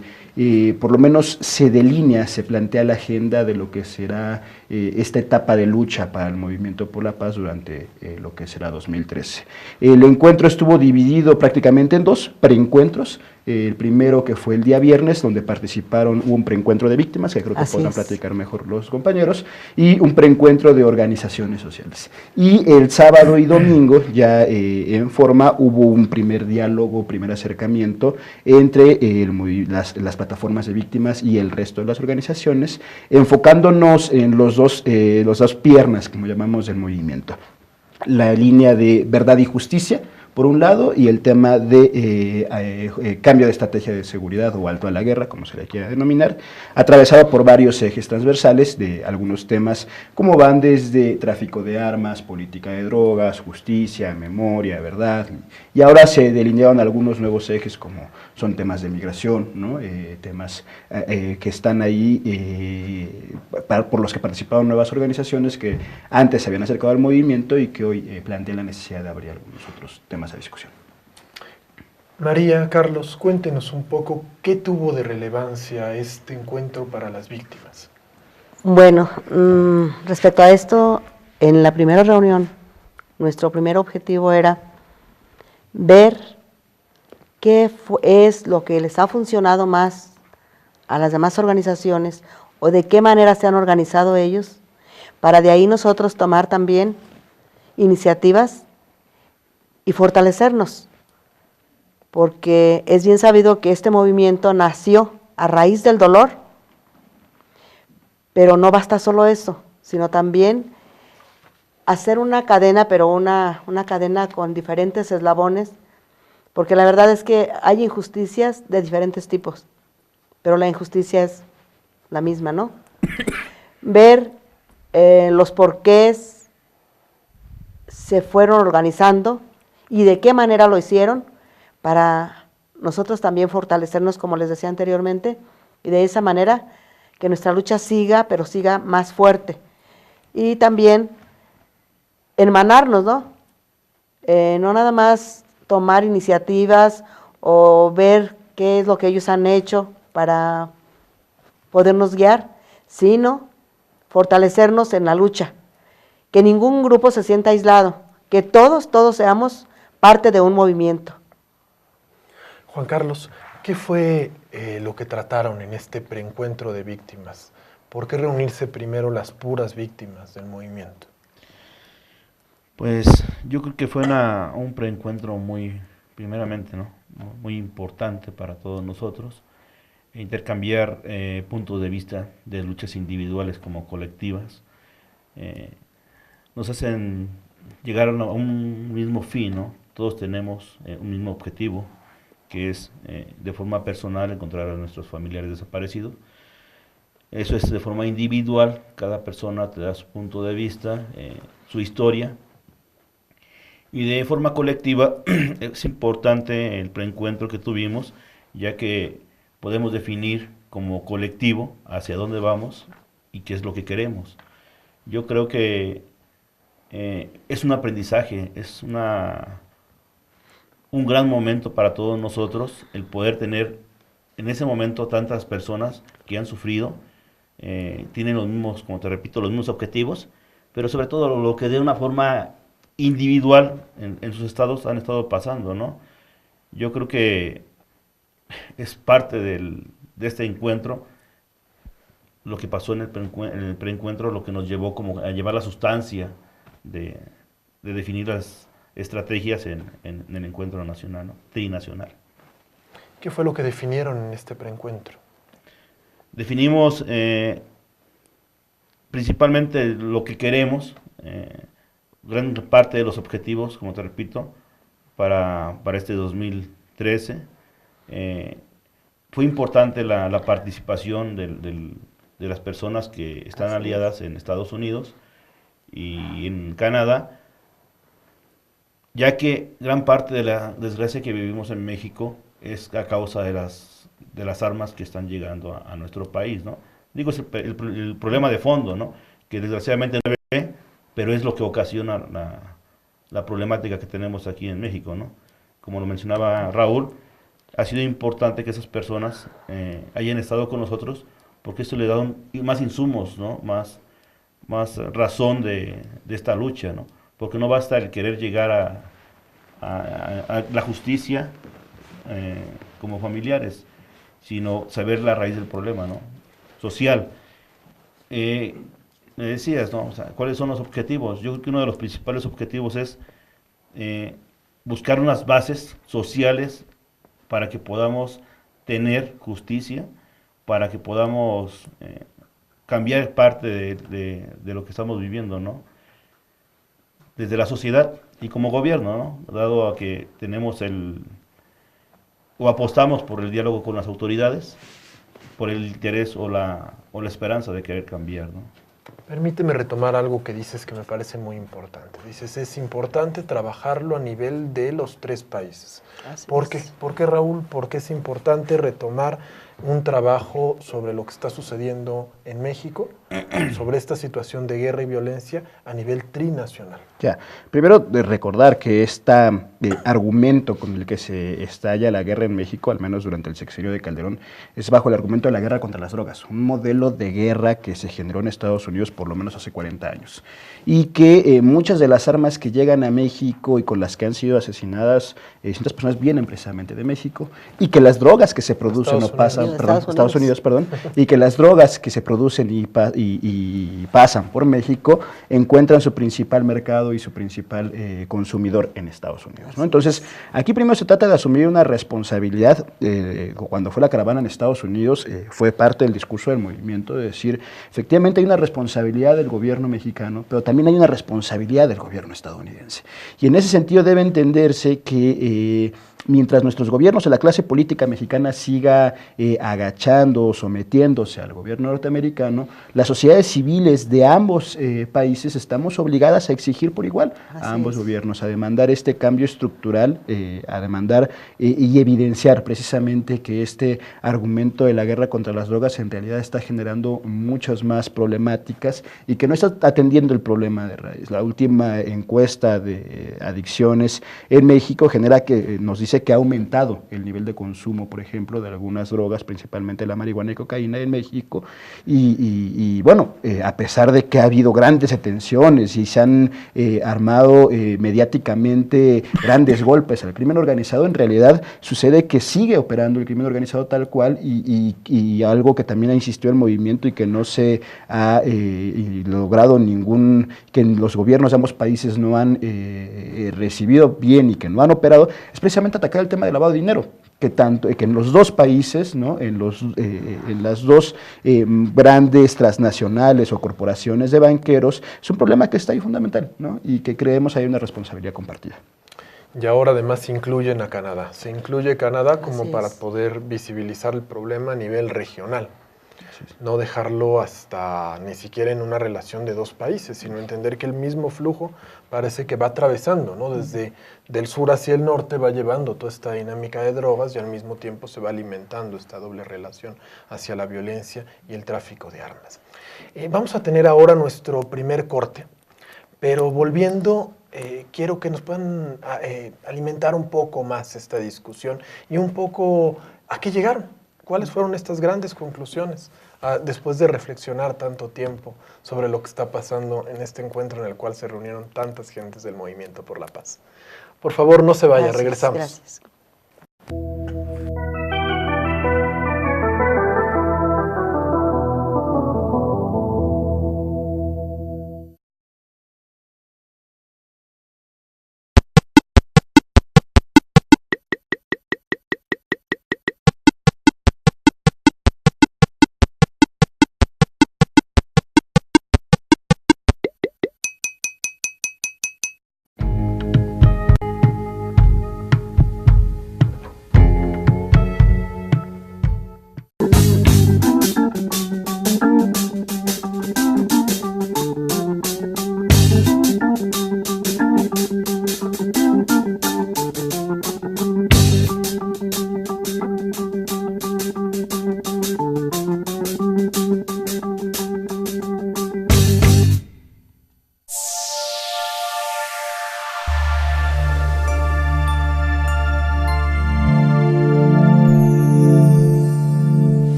por lo menos se delinea, se plantea la agenda de lo que será esta etapa de lucha para el Movimiento por la Paz durante lo que será 2013. El encuentro estuvo dividido prácticamente en dos preencuentros. El primero, que fue el día viernes, donde hubo un preencuentro de víctimas, que creo que podrán platicar mejor los compañeros, y un preencuentro de organizaciones sociales. Y el sábado y domingo, ya en forma, hubo un primer diálogo, primer acercamiento entre las plataformas de víctimas y el resto de las organizaciones, enfocándonos en las dos piernas, como llamamos, del movimiento. La línea de verdad y justicia, por un lado, y el tema de cambio de estrategia de seguridad o alto a la guerra, como se le quiera denominar, atravesado por varios ejes transversales de algunos temas, como van desde tráfico de armas, política de drogas, justicia, memoria, verdad, y ahora se delinearon algunos nuevos ejes como son temas de migración, ¿no? Temas que están ahí por los que participaron nuevas organizaciones que antes se habían acercado al movimiento y que hoy plantean la necesidad de abrir algunos otros temas a discusión. María, Carlos, cuéntenos un poco qué tuvo de relevancia este encuentro para las víctimas. Bueno, respecto a esto, en la primera reunión, nuestro primer objetivo era ver qué es lo que les ha funcionado más a las demás organizaciones o de qué manera se han organizado ellos, para de ahí nosotros tomar también iniciativas y fortalecernos, porque es bien sabido que este movimiento nació a raíz del dolor, pero no basta solo eso, sino también hacer una cadena, pero una cadena con diferentes eslabones, porque la verdad es que hay injusticias de diferentes tipos, pero la injusticia es la misma, ¿no? Ver los porqués se fueron organizando y de qué manera lo hicieron para nosotros también fortalecernos, como les decía anteriormente, y de esa manera que nuestra lucha siga, pero siga más fuerte. Y también hermanarnos, ¿no? No nada más tomar iniciativas o ver qué es lo que ellos han hecho para podernos guiar, sino fortalecernos en la lucha, que ningún grupo se sienta aislado, que todos seamos parte de un movimiento. Juan Carlos, ¿qué fue lo que trataron en este preencuentro de víctimas? ¿Por qué reunirse primero las puras víctimas del movimiento? Pues yo creo que fue un preencuentro primeramente, ¿no? Muy importante para todos nosotros, intercambiar puntos de vista de luchas individuales como colectivas, nos hacen llegar a un mismo fin, ¿no? Todos tenemos un mismo objetivo, que es de forma personal encontrar a nuestros familiares desaparecidos. Eso es de forma individual, cada persona te da su punto de vista, su historia. Y de forma colectiva es importante el preencuentro que tuvimos, ya que podemos definir como colectivo hacia dónde vamos y qué es lo que queremos. Yo creo que es un aprendizaje, es un gran momento para todos nosotros el poder tener en ese momento tantas personas que han sufrido, tienen los mismos, como te repito, los mismos objetivos, pero sobre todo lo que de una forma individual en sus estados han estado pasando, ¿no? Yo creo que es parte de este encuentro, lo que pasó en el preencuentro, lo que nos llevó como a llevar la sustancia de definir las estrategias en el encuentro nacional, ¿no? Trinacional. ¿Qué fue lo que definieron en este preencuentro? Definimos principalmente lo que queremos, gran parte de los objetivos, como te repito, para este 2013. Fue importante la participación de las personas que están aliadas en Estados Unidos y en Canadá, ya que gran parte de la desgracia que vivimos en México es a causa de de las armas que están llegando a nuestro país, ¿no? Digo, es el problema de fondo, ¿no? Que desgraciadamente no se ve, pero es lo que ocasiona la problemática que tenemos aquí en México, ¿no? Como lo mencionaba Raúl, ha sido importante que esas personas hayan estado con nosotros, porque esto le da más insumos, ¿no? Más razón de esta lucha, ¿no? Porque no basta el querer llegar a la justicia como familiares, sino saber la raíz del problema, ¿no? Social. Me decías, ¿no? O sea, ¿cuáles son los objetivos? Yo creo que uno de los principales objetivos es buscar unas bases sociales para que podamos tener justicia, para que podamos cambiar parte de lo que estamos viviendo, ¿no? Desde la sociedad y como gobierno, ¿no? Dado a que tenemos o apostamos por el diálogo con las autoridades, por el interés o la esperanza de querer cambiar, ¿no? Permíteme retomar algo que dices que me parece muy importante. Dices, es importante trabajarlo a nivel de los 3 países. ¿Por qué, Raúl? Porque es importante retomar un trabajo sobre lo que está sucediendo en México, sobre esta situación de guerra y violencia a nivel trinacional. Ya, primero de recordar que este argumento con el que se estalla la guerra en México, al menos durante el sexenio de Calderón, es bajo el argumento de la guerra contra las drogas, un modelo de guerra que se generó en Estados Unidos por lo menos hace 40 años, y que muchas de las armas que llegan a México y con las que han sido asesinadas distintas personas vienen precisamente de México, y que las drogas que se producen Estados Unidos, y que las drogas que se producen y pasan por México encuentran su principal mercado y su principal consumidor en Estados Unidos, ¿no? Entonces, aquí primero se trata de asumir una responsabilidad. Cuando fue la caravana en Estados Unidos, fue parte del discurso del movimiento de decir, efectivamente hay una responsabilidad del gobierno mexicano, pero también hay una responsabilidad del gobierno estadounidense. Y en ese sentido debe entenderse que mientras nuestros gobiernos y la clase política mexicana siga agachando, sometiéndose al gobierno norteamericano, las sociedades civiles de ambos países estamos obligadas a exigir por igual a ambos gobiernos, a demandar este cambio estructural, a demandar y evidenciar precisamente que este argumento de la guerra contra las drogas en realidad está generando muchas más problemáticas y que no está atendiendo el problema de raíz. La última encuesta de adicciones en México genera que nos dice que ha aumentado el nivel de consumo, por ejemplo, de algunas drogas, principalmente la marihuana y cocaína en México, y bueno, a pesar de que ha habido grandes detenciones y se han armado mediáticamente grandes golpes al crimen organizado, en realidad sucede que sigue operando el crimen organizado tal cual, y algo que también ha insistido el movimiento y que no se ha logrado que los gobiernos de ambos países no han recibido bien y que no han operado, es precisamente atacar el tema del lavado de dinero, que en los 2 países, ¿no? en las 2 grandes transnacionales o corporaciones de banqueros, es un problema que está ahí fundamental, ¿no? Y que creemos hay una responsabilidad compartida. Y ahora además se incluyen a Canadá. Se incluye Canadá como para poder visibilizar el problema a nivel regional. No dejarlo hasta ni siquiera en una relación de 2 países, sino entender que el mismo flujo parece que va atravesando, ¿no? Desde del sur hacia el norte va llevando toda esta dinámica de drogas y al mismo tiempo se va alimentando esta doble relación hacia la violencia y el tráfico de armas. Vamos a tener ahora nuestro primer corte, pero volviendo, quiero que nos puedan alimentar un poco más esta discusión y un poco a qué llegaron. ¿Cuáles fueron estas grandes conclusiones después de reflexionar tanto tiempo sobre lo que está pasando en este encuentro en el cual se reunieron tantas gentes del Movimiento por la Paz? Por favor, no se vaya, regresamos. Gracias.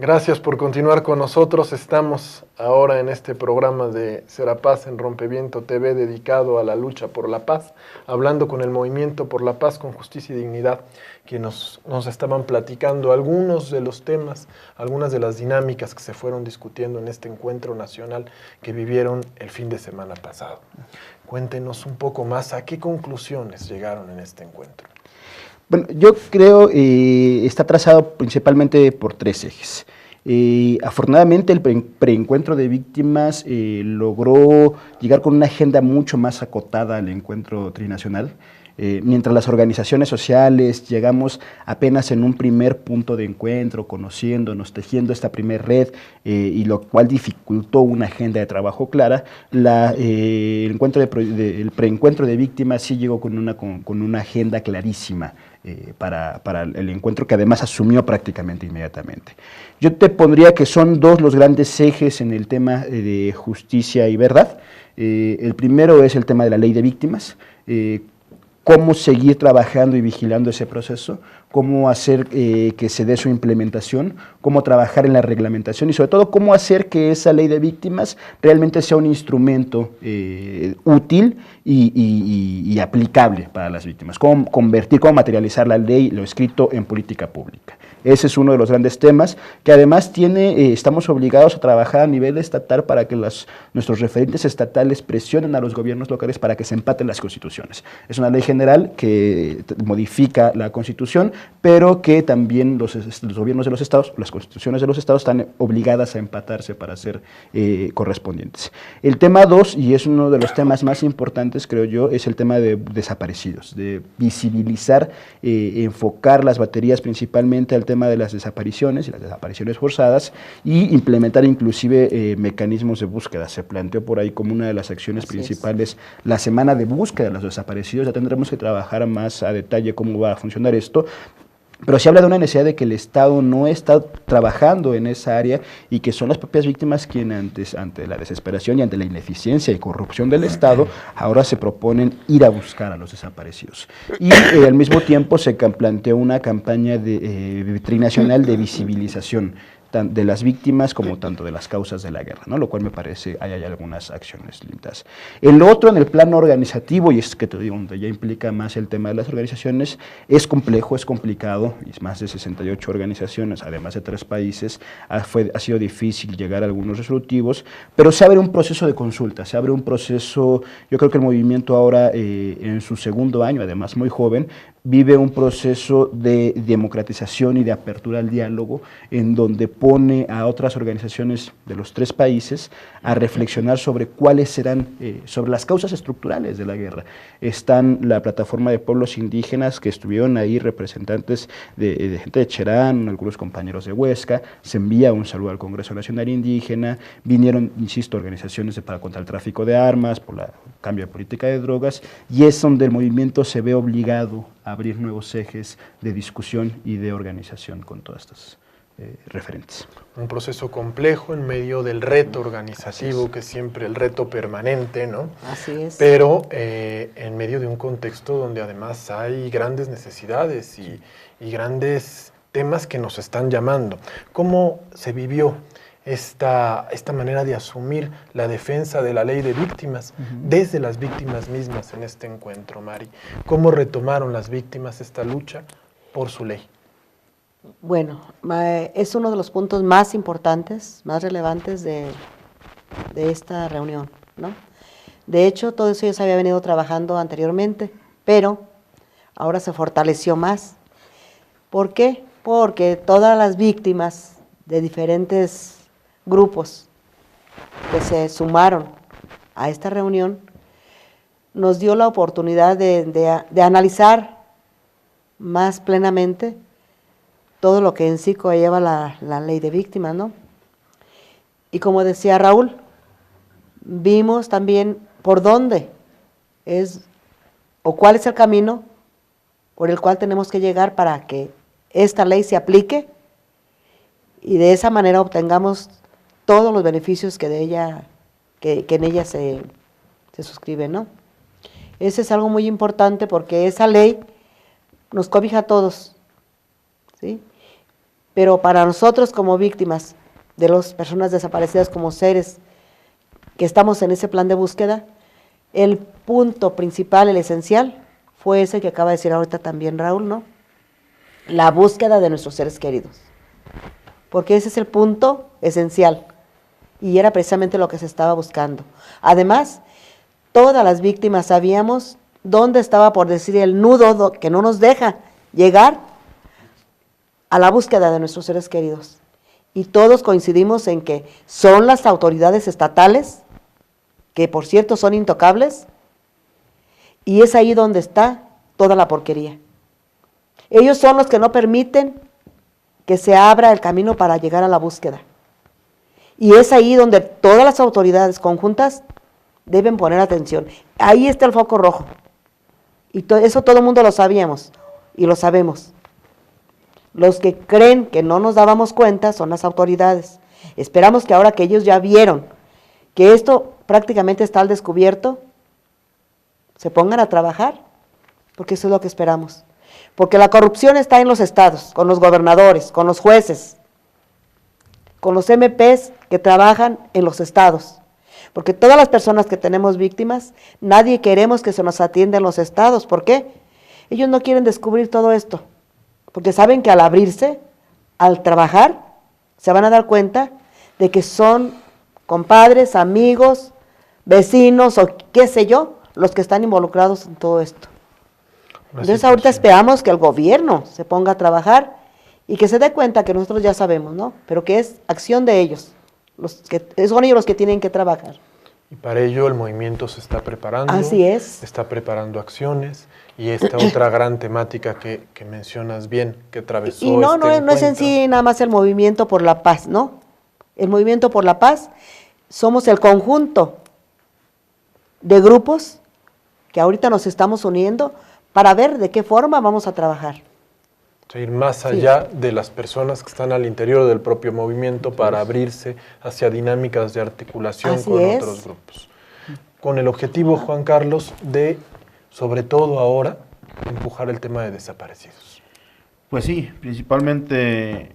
Gracias por continuar con nosotros. Estamos ahora en este programa de Serapaz en Rompeviento TV dedicado a la lucha por la paz, hablando con el Movimiento por la Paz con Justicia y Dignidad, que nos estaban platicando algunos de los temas, algunas de las dinámicas que se fueron discutiendo en este encuentro nacional que vivieron el fin de semana pasado. Cuéntenos un poco más a qué conclusiones llegaron en este encuentro. Bueno, yo creo está trazado principalmente por 3 ejes. Afortunadamente el preencuentro de víctimas logró llegar con una agenda mucho más acotada al encuentro trinacional. Mientras las organizaciones sociales llegamos apenas en un primer punto de encuentro, conociéndonos, tejiendo esta primer red, y lo cual dificultó una agenda de trabajo clara, el preencuentro de víctimas sí llegó con una agenda clarísima para el encuentro, que además asumió prácticamente inmediatamente. Yo te pondría que son 2 los grandes ejes en el tema de justicia y verdad. El primero es el tema de la ley de víctimas, cómo seguir trabajando y vigilando ese proceso, cómo hacer que se dé su implementación, cómo trabajar en la reglamentación y sobre todo cómo hacer que esa ley de víctimas realmente sea un instrumento útil y aplicable para las víctimas, cómo materializar la ley, lo escrito en política pública. Ese es uno de los grandes temas que además estamos obligados a trabajar a nivel estatal para que nuestros referentes estatales presionen a los gobiernos locales para que se empaten las constituciones. Es una ley general que modifica la Constitución, pero que también los gobiernos de los estados, las constituciones de los estados están obligadas a empatarse para ser correspondientes. El tema 2, y es uno de los temas más importantes, creo yo, es el tema de desaparecidos, de visibilizar, enfocar las baterías principalmente al tema de las desapariciones y las desapariciones forzadas y implementar inclusive mecanismos de búsqueda. Se planteó por ahí como una de las acciones principales la semana de búsqueda de los desaparecidos. Ya tendremos que trabajar más a detalle cómo va a funcionar esto, pero se habla de una necesidad de que el Estado no está trabajando en esa área y que son las propias víctimas quienes ante la desesperación y ante la ineficiencia y corrupción del Estado ahora se proponen ir a buscar a los desaparecidos. Y al mismo tiempo se planteó una campaña trinacional de visibilización de las víctimas como tanto de las causas de la guerra, ¿no? Lo cual me parece hay algunas acciones lindas. El otro, en el plano organizativo, y es que te digo, donde ya implica más el tema de las organizaciones, es complejo, es complicado, y más de 68 organizaciones, además de 3 países, ha sido difícil llegar a algunos resolutivos, pero se abre un proceso de consulta, se abre un proceso, yo creo que el movimiento ahora, en su segundo año, además muy joven, vive un proceso de democratización y de apertura al diálogo, en donde pone a otras organizaciones de los 3 países a reflexionar sobre cuáles serán, sobre las causas estructurales de la guerra. Están la plataforma de pueblos indígenas, que estuvieron ahí representantes de gente de Cherán, algunos compañeros de Huesca, se envía un saludo al Congreso Nacional Indígena, vinieron, insisto, organizaciones contra el tráfico de armas, por el cambio de política de drogas, y es donde el movimiento se ve obligado a abrir nuevos ejes de discusión y de organización con todas estas referentes. Un proceso complejo en medio del reto organizativo, que es siempre el reto permanente, ¿no? Así es. Pero en medio de un contexto donde además hay grandes necesidades y grandes temas que nos están llamando. ¿Cómo se vivió esta manera de asumir la defensa de la ley de víctimas desde las víctimas mismas en este encuentro, Mari? ¿Cómo retomaron las víctimas esta lucha por su ley? Bueno, es uno de los puntos más importantes, más relevantes de esta reunión, ¿no? De hecho, todo eso ya se había venido trabajando anteriormente, pero ahora se fortaleció más. ¿Por qué? Porque todas las víctimas de diferentes grupos que se sumaron a esta reunión nos dio la oportunidad de analizar más plenamente todo lo que en sí conlleva la ley de víctimas, ¿no? Y como decía Raúl, vimos también por dónde es o cuál es el camino por el cual tenemos que llegar para que esta ley se aplique y de esa manera obtengamos todos los beneficios que en ella se suscriben, ¿no? Ese es algo muy importante porque esa ley nos cobija a todos, ¿sí? pero para nosotros como víctimas de las personas desaparecidas, como seres que estamos en ese plan de búsqueda, el punto principal, el esencial, fue ese que acaba de decir ahorita también Raúl, ¿no? La búsqueda de nuestros seres queridos. Porque ese es el punto esencial. Y era precisamente lo que se estaba buscando. Además, todas las víctimas sabíamos dónde estaba, por decir, el nudo que no nos deja llegar a la búsqueda de nuestros seres queridos. Y todos coincidimos en que son las autoridades estatales, que por cierto son intocables, y es ahí donde está toda la porquería. Ellos son los que no permiten que se abra el camino para llegar a la búsqueda. Y es ahí donde todas las autoridades conjuntas deben poner atención. Ahí está el foco rojo. Y eso todo el mundo lo sabíamos y lo sabemos. Los que creen que no nos dábamos cuenta son las autoridades. Esperamos que ahora que ellos ya vieron que esto prácticamente está al descubierto, se pongan a trabajar, porque eso es lo que esperamos. Porque la corrupción está en los estados, con los gobernadores, con los jueces, con los MPs que trabajan en los estados. Porque todas las personas que tenemos víctimas, nadie queremos que se nos atienda en los estados. ¿Por qué? Ellos no quieren descubrir todo esto. Porque saben que al abrirse, al trabajar, se van a dar cuenta de que son compadres, amigos, vecinos o qué sé yo, los que están involucrados en todo esto. Entonces ahorita esperamos que el gobierno se ponga a trabajar y que se dé cuenta que nosotros ya sabemos, ¿no? Pero que es acción de ellos, son ellos los que tienen que trabajar. Y para ello el movimiento se está preparando. Así es. Está preparando acciones y esta otra gran temática que mencionas bien, que atravesó y no es en sí nada más el movimiento por la paz, ¿no? El movimiento por la paz somos el conjunto de grupos que ahorita nos estamos uniendo para ver de qué forma vamos a trabajar. O sea, ir más allá de las personas que están al interior del propio movimiento para abrirse hacia dinámicas de articulación con otros grupos. Con el objetivo, Juan Carlos, de, sobre todo ahora, empujar el tema de desaparecidos. Pues sí, principalmente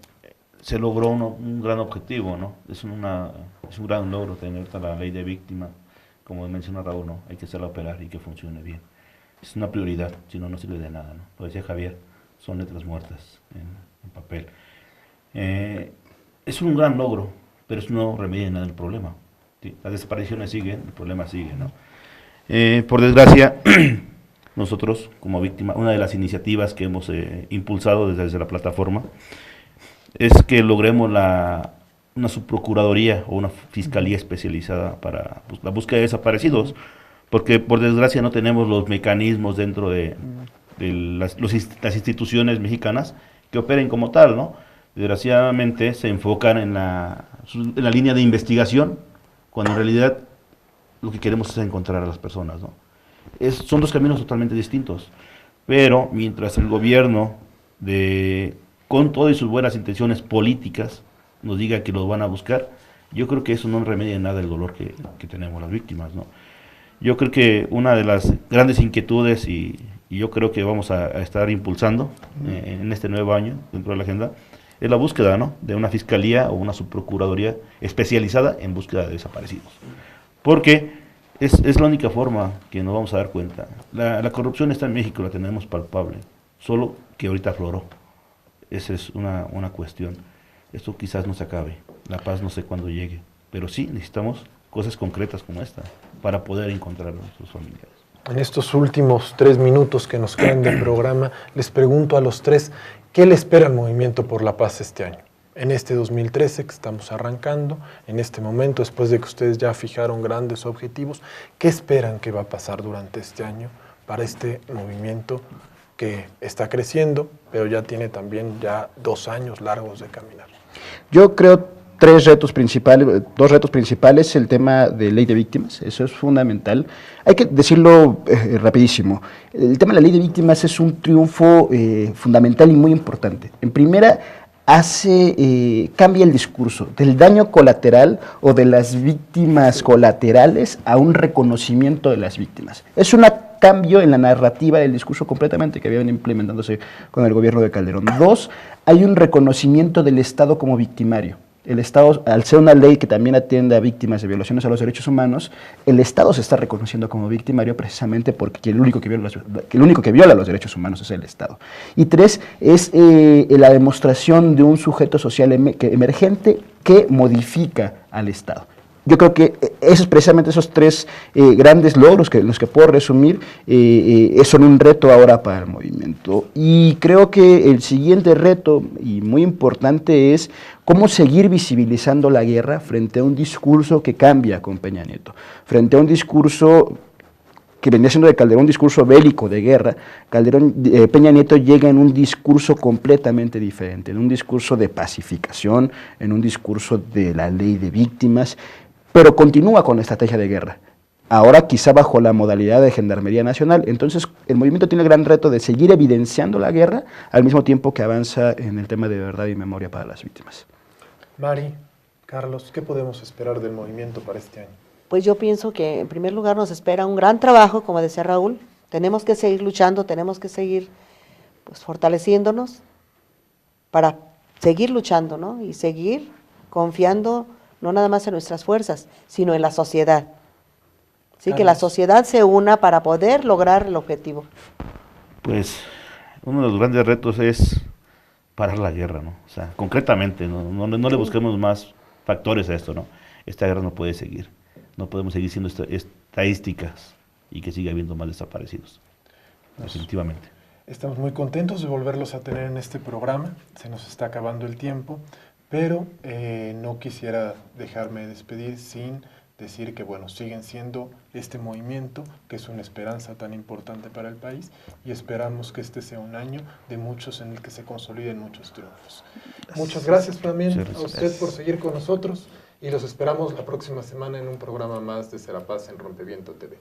se logró un gran objetivo, ¿no? Es un gran logro tener la ley de víctima, como menciona Raúl, ¿no? Hay que hacerla operar y que funcione bien. Es una prioridad, si no, no sirve de nada, ¿no? Lo decía Javier, son letras muertas en papel. Es un gran logro, pero eso no remedia nada del problema. ¿Sí? Las desapariciones siguen, el problema sigue, ¿no? Por desgracia, nosotros como víctima, una de las iniciativas que hemos impulsado desde la plataforma es que logremos una subprocuraduría o una fiscalía especializada para la búsqueda de desaparecidos, porque por desgracia no tenemos los mecanismos dentro de las instituciones mexicanas que operen como tal, ¿no? Desgraciadamente se enfocan en la línea de investigación, cuando en realidad lo que queremos es encontrar a las personas, ¿no? Son dos caminos totalmente distintos, pero mientras el gobierno, con todas sus buenas intenciones políticas, nos diga que los van a buscar, yo creo que eso no remedia en nada el dolor que tenemos las víctimas, ¿no? Yo creo que una de las grandes inquietudes, y yo creo que vamos a estar impulsando en este nuevo año dentro de la agenda, es la búsqueda, ¿no?, de una fiscalía o una subprocuraduría especializada en búsqueda de desaparecidos. Porque es la única forma que nos vamos a dar cuenta. La corrupción está en México, la tenemos palpable, solo que ahorita afloró. Esa es una cuestión. Esto quizás no se acabe, la paz no sé cuándo llegue, pero sí necesitamos cosas concretas como esta para poder encontrar a nuestros familiares. En estos últimos 3 minutos que nos quedan del programa, les pregunto a los tres, ¿qué le espera al Movimiento por la Paz este año? En este 2013 que estamos arrancando, en este momento, después de que ustedes ya fijaron grandes objetivos, ¿qué esperan que va a pasar durante este año para este movimiento que está creciendo, pero ya tiene también 2 años largos de caminar? Yo creo 2 retos principales, el tema de ley de víctimas, eso es fundamental. Hay que decirlo rapidísimo, el tema de la ley de víctimas es un triunfo fundamental y muy importante. En primera, cambia el discurso del daño colateral o de las víctimas colaterales a un reconocimiento de las víctimas. Es una cambio en la narrativa del discurso completamente que habían implementándose con el gobierno de Calderón. 2, hay un reconocimiento del Estado como victimario. El Estado, al ser una ley que también atiende a víctimas de violaciones a los derechos humanos, el Estado se está reconociendo como victimario precisamente porque el único que viola los derechos humanos es el Estado. Y 3, es la demostración de un sujeto social emergente que modifica al Estado. Yo creo que precisamente esos 3 grandes logros los que puedo resumir son un reto ahora para el movimiento. Y creo que el siguiente reto, y muy importante, es cómo seguir visibilizando la guerra frente a un discurso que cambia con Peña Nieto, frente a un discurso que venía siendo de Calderón un discurso bélico de guerra. Peña Nieto llega en un discurso completamente diferente, en un discurso de pacificación, en un discurso de la ley de víctimas, pero continúa con la estrategia de guerra, ahora quizá bajo la modalidad de Gendarmería Nacional. Entonces el movimiento tiene el gran reto de seguir evidenciando la guerra al mismo tiempo que avanza en el tema de verdad y memoria para las víctimas. Mari, Carlos, ¿qué podemos esperar del movimiento para este año? Pues yo pienso que en primer lugar nos espera un gran trabajo, como decía Raúl. Tenemos que seguir luchando, tenemos que seguir fortaleciéndonos para seguir luchando, ¿no? Y seguir confiando no nada más en nuestras fuerzas, sino en la sociedad. Sí, que la sociedad se una para poder lograr el objetivo. Pues uno de los grandes retos es parar la guerra, ¿no? O sea, concretamente, no le busquemos más factores a esto, ¿no? Esta guerra no puede seguir. No podemos seguir siendo estadísticas y que siga habiendo más desaparecidos. Definitivamente. Estamos muy contentos de volverlos a tener en este programa. Se nos está acabando el tiempo, pero no quisiera dejarme despedir sin decir que, bueno, siguen siendo este movimiento, que es una esperanza tan importante para el país, y esperamos que este sea un año de muchos en el que se consoliden muchos triunfos. Muchas gracias también a usted por seguir con nosotros, y los esperamos la próxima semana en un programa más de Serapaz en Rompeviento TV.